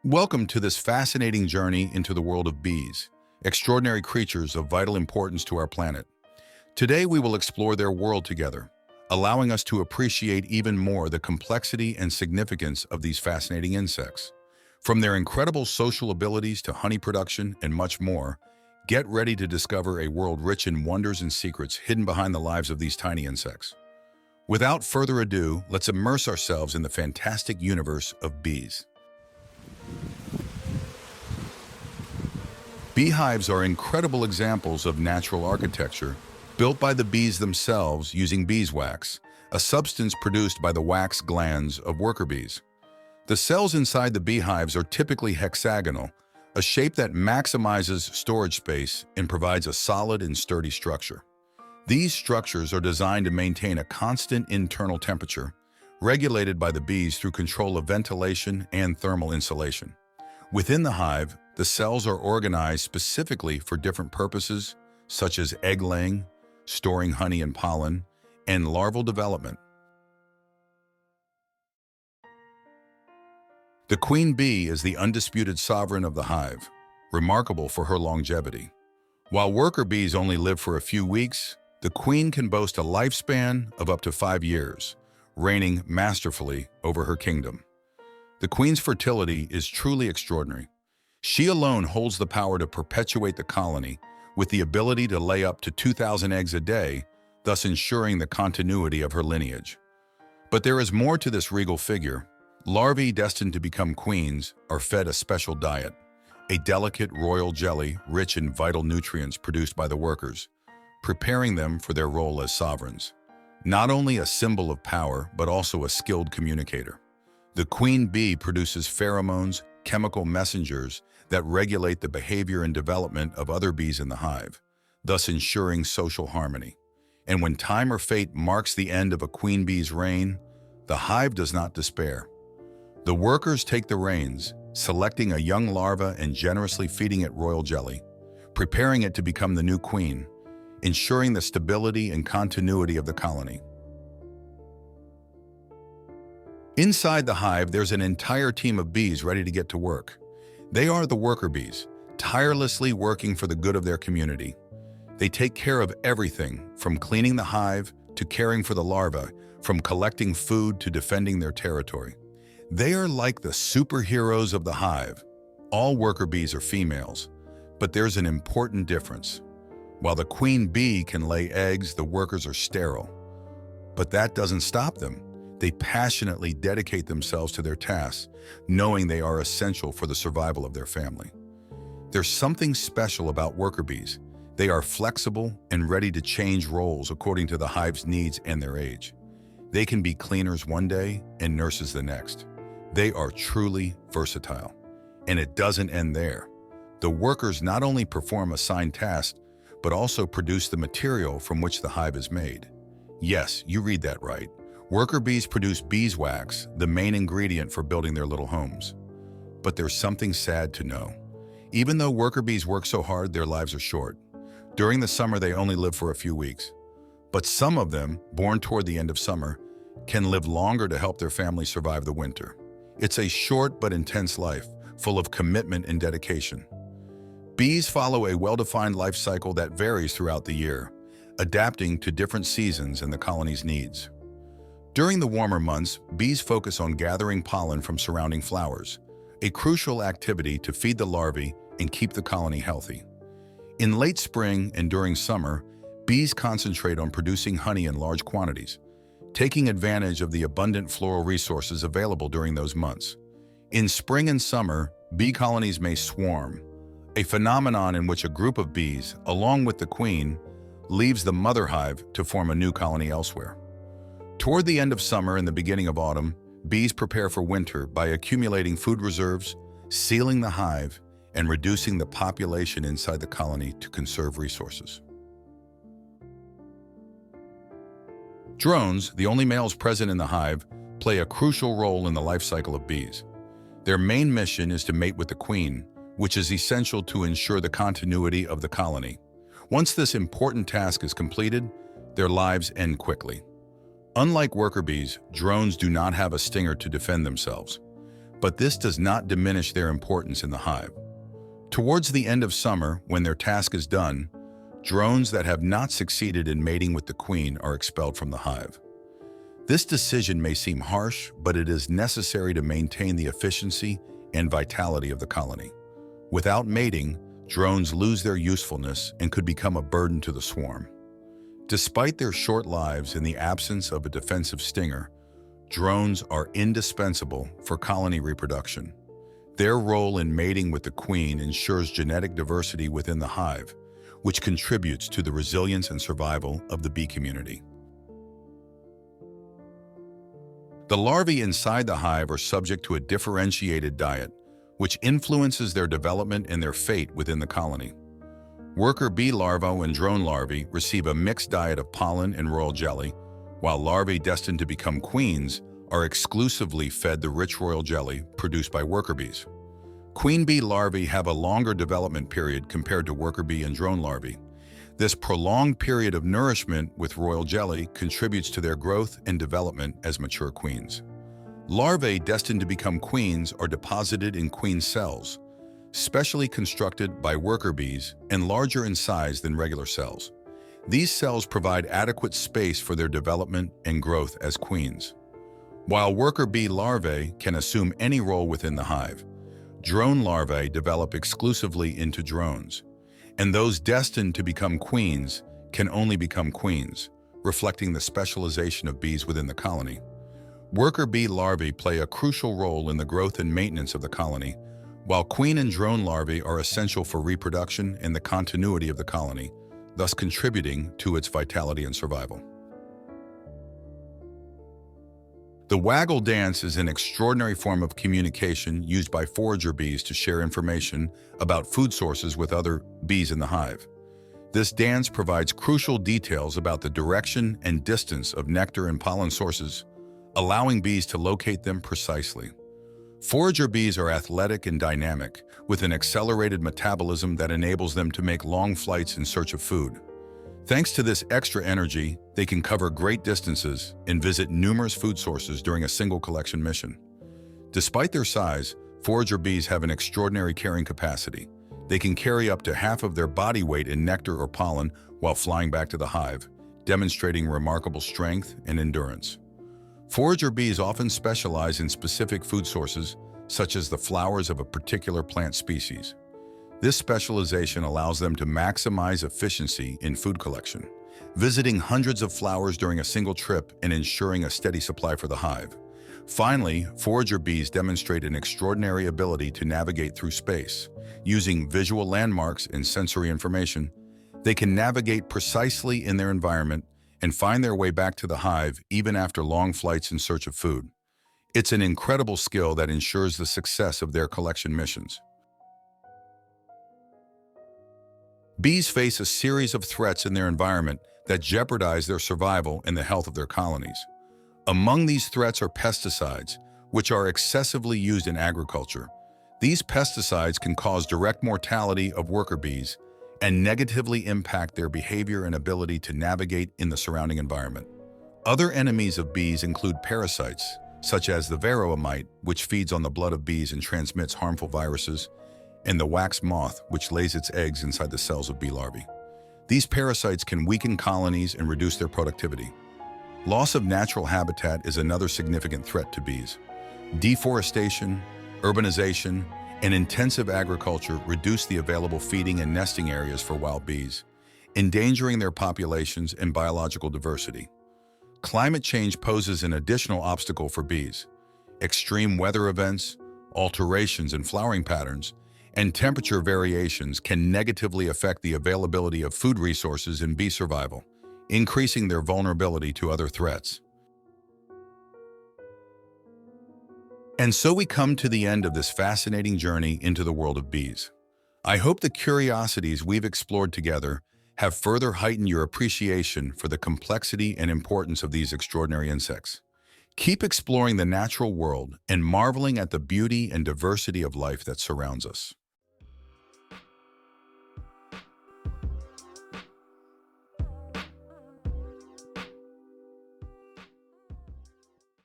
Welcome to this fascinating journey into the world of bees, extraordinary creatures of vital importance to our planet. Today we will explore their world together, allowing us to appreciate even more the complexity and significance of these fascinating insects. From their incredible social abilities to honey production and much more, get ready to discover a world rich in wonders and secrets hidden behind the lives of these tiny insects. Without further ado, let's immerse ourselves in the fantastic universe of bees. Beehives are incredible examples of natural architecture, built by the bees themselves using beeswax, a substance produced by the wax glands of worker bees. The cells inside the beehives are typically hexagonal, a shape that maximizes storage space and provides a solid and sturdy structure. These structures are designed to maintain a constant internal temperature, regulated by the bees through control of ventilation and thermal insulation. Within the hive, the cells are organized specifically for different purposes, such as egg laying, storing honey and pollen, and larval development. The queen bee is the undisputed sovereign of the hive, remarkable for her longevity. While worker bees only live for a few weeks, the queen can boast a lifespan of up to 5 years, reigning masterfully over her kingdom. The queen's fertility is truly extraordinary. She alone holds the power to perpetuate the colony, with the ability to lay up to 2,000 eggs a day, thus ensuring the continuity of her lineage. But there is more to this regal figure. Larvae destined to become queens are fed a special diet, a delicate royal jelly rich in vital nutrients produced by the workers, preparing them for their role as sovereigns. Not only a symbol of power, but also a skilled communicator. The queen bee produces pheromones, chemical messengers that regulate the behavior and development of other bees in the hive, thus ensuring social harmony. And when time or fate marks the end of a queen bee's reign, the hive does not despair. The workers take the reins, selecting a young larva and generously feeding it royal jelly, preparing it to become the new queen, ensuring the stability and continuity of the colony. Inside the hive, there's an entire team of bees ready to get to work. They are the worker bees, tirelessly working for the good of their community. They take care of everything, from cleaning the hive to caring for the larvae, from collecting food to defending their territory. They are like the superheroes of the hive. All worker bees are females, but there's an important difference. While the queen bee can lay eggs, the workers are sterile. But that doesn't stop them. They passionately dedicate themselves to their tasks, knowing they are essential for the survival of their family. There's something special about worker bees. They are flexible and ready to change roles according to the hive's needs and their age. They can be cleaners one day and nurses the next. They are truly versatile. And it doesn't end there. The workers not only perform assigned tasks, but also produce the material from which the hive is made. Yes, you read that right. Worker bees produce beeswax, the main ingredient for building their little homes. But there's something sad to know. Even though worker bees work so hard, their lives are short. During the summer, they only live for a few weeks. But some of them, born toward the end of summer, can live longer to help their family survive the winter. It's a short but intense life, full of commitment and dedication. Bees follow a well-defined life cycle that varies throughout the year, adapting to different seasons and the colony's needs. During the warmer months, bees focus on gathering pollen from surrounding flowers, a crucial activity to feed the larvae and keep the colony healthy. In late spring and during summer, bees concentrate on producing honey in large quantities, taking advantage of the abundant floral resources available during those months. In spring and summer, bee colonies may swarm, a phenomenon in which a group of bees, along with the queen, leaves the mother hive to form a new colony elsewhere. Toward the end of summer and the beginning of autumn, bees prepare for winter by accumulating food reserves, sealing the hive, and reducing the population inside the colony to conserve resources. Drones, the only males present in the hive, play a crucial role in the life cycle of bees. Their main mission is to mate with the queen, which is essential to ensure the continuity of the colony. Once this important task is completed, their lives end quickly. Unlike worker bees, drones do not have a stinger to defend themselves. But this does not diminish their importance in the hive. Towards the end of summer, when their task is done, drones that have not succeeded in mating with the queen are expelled from the hive. This decision may seem harsh, but it is necessary to maintain the efficiency and vitality of the colony. Without mating, drones lose their usefulness and could become a burden to the swarm. Despite their short lives and the absence of a defensive stinger, drones are indispensable for colony reproduction. Their role in mating with the queen ensures genetic diversity within the hive, which contributes to the resilience and survival of the bee community. The larvae inside the hive are subject to a differentiated diet, which influences their development and their fate within the colony. Worker bee larvae and drone larvae receive a mixed diet of pollen and royal jelly, while larvae destined to become queens are exclusively fed the rich royal jelly produced by worker bees. Queen bee larvae have a longer development period compared to worker bee and drone larvae. This prolonged period of nourishment with royal jelly contributes to their growth and development as mature queens. Larvae destined to become queens are deposited in queen cells, specially constructed by worker bees and larger in size than regular cells. These cells provide adequate space for their development and growth as queens. While worker bee larvae can assume any role within the hive, drone larvae develop exclusively into drones, and those destined to become queens can only become queens, reflecting the specialization of bees within the colony. Worker bee larvae play a crucial role in the growth and maintenance of the colony, while queen and drone larvae are essential for reproduction and the continuity of the colony, thus contributing to its vitality and survival. The waggle dance is an extraordinary form of communication used by forager bees to share information about food sources with other bees in the hive. This dance provides crucial details about the direction and distance of nectar and pollen sources, allowing bees to locate them precisely. Forager bees are athletic and dynamic, with an accelerated metabolism that enables them to make long flights in search of food. Thanks to this extra energy, they can cover great distances and visit numerous food sources during a single collection mission. Despite their size, forager bees have an extraordinary carrying capacity. They can carry up to half of their body weight in nectar or pollen while flying back to the hive, demonstrating remarkable strength and endurance. Forager bees often specialize in specific food sources, such as the flowers of a particular plant species. This specialization allows them to maximize efficiency in food collection, visiting hundreds of flowers during a single trip and ensuring a steady supply for the hive. Finally, forager bees demonstrate an extraordinary ability to navigate through space. Using visual landmarks and sensory information, they can navigate precisely in their environment and find their way back to the hive even after long flights in search of food. It's an incredible skill that ensures the success of their collection missions. Bees face a series of threats in their environment that jeopardize their survival and the health of their colonies. Among these threats are pesticides, which are excessively used in agriculture. These pesticides can cause direct mortality of worker bees and negatively impact their behavior and ability to navigate in the surrounding environment. Other enemies of bees include parasites, such as the varroa mite, which feeds on the blood of bees and transmits harmful viruses, and the wax moth, which lays its eggs inside the cells of bee larvae. These parasites can weaken colonies and reduce their productivity. Loss of natural habitat is another significant threat to bees. Deforestation, urbanization, and intensive agriculture reduce the available feeding and nesting areas for wild bees, endangering their populations and biological diversity. Climate change poses an additional obstacle for bees. Extreme weather events, alterations in flowering patterns, and temperature variations can negatively affect the availability of food resources in bee survival, increasing their vulnerability to other threats. And so we come to the end of this fascinating journey into the world of bees. I hope the curiosities we've explored together have further heightened your appreciation for the complexity and importance of these extraordinary insects. Keep exploring the natural world and marveling at the beauty and diversity of life that surrounds us.